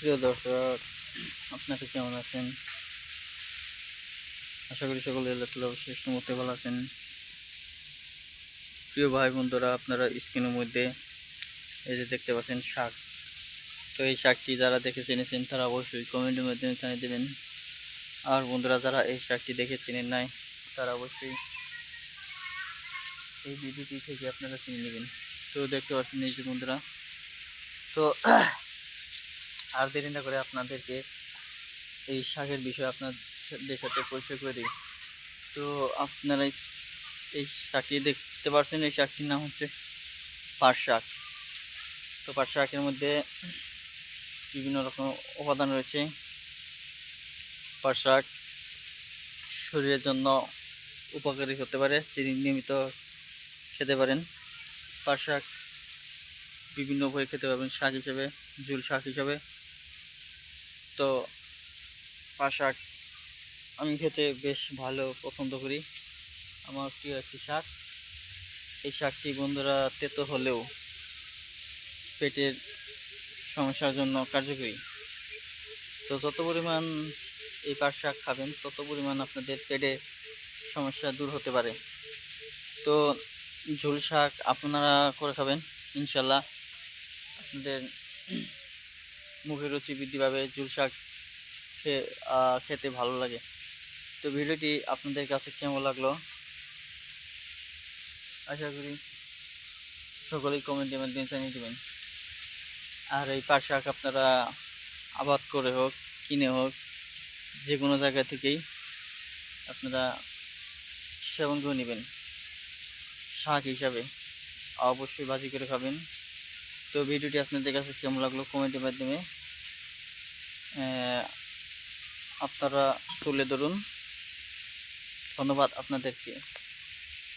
প্রিয় দর্শক, আপনারা কেমন আছেন? আশা করি সকলে আল্লাহ তাআলার অশেষ রহমতে ভালো আছেন। প্রিয় ভাই বন্ধুরা, আপনারা স্ক্রিনের মধ্যে এই যে দেখতে পাচ্ছেন শাক। তো এই শাকটি যারা দেখে চিনেছেন তারা অবশ্যই কমেন্টের মাধ্যমে জানিয়ে দেবেন। আর বন্ধুরা, যারা এই শাকটি দেখে চিনেন নাই তারা অবশ্যই এই ভিডিওটি থেকে আপনারা চিনে নেবেন। তো দেখতে পাচ্ছেন এই যে বন্ধুরা, তো আর দেরি না করে আপনাদেরকে এই শাকের বিষয়ে আপনাদের সাথে পরিচয় করে দিই। তো আপনারা এই শাকটি দেখতে পাচ্ছেন, এই শাকটির নাম হচ্ছে পাট শাক। তো পাট শাকের মধ্যে বিভিন্ন রকম উপাদান রয়েছে। পাট শাক শরীরের জন্য উপকারী হতে পারে, যিনি নিয়মিত খেতে পারেন। পাট শাক বিভিন্ন উপায়ে খেতে পারবেন, শাক হিসেবে, ঝুল শাক হিসেবে। তো পাট শাক আমি খেতে বেশ ভালো পছন্দ করি, আমার প্রিয় একটি শাক। এই শাকটি বন্ধুরা তেতো হলেও পেটের সমস্যার জন্য কার্যকরী। তো যত পরিমাণ এই পাট শাক খাবেন তত পরিমাণ আপনাদের পেটে সমস্যা দূর হতে পারে। তো ঝোল শাক আপনারা করে খাবেন, ইনশাল্লাহ আপনাদের মুখের রুচি বৃদ্ধি পাবে। ঝোল শাক খেতে ভালো লাগে। তো ভিডিওটি আপনাদের কাছে কেমন লাগলো আশা করি সকলেই কমেন্টের মাধ্যমে জানিয়ে দেবেন। আর এই পাট শাক আপনারা আবাদ করে হোক, কিনে হোক, যে কোনো জায়গা থেকেই আপনারা সেবন করে নেবেন শাক হিসাবে, অবশ্যই ভাজি করে খাবেন। তো ভিডিওটি আপনাদের কাছে কেমন লাগলো কমেন্টের মাধ্যমে আপনারা তুলে ধরুন। ধন্যবাদ আপনাদেরকে।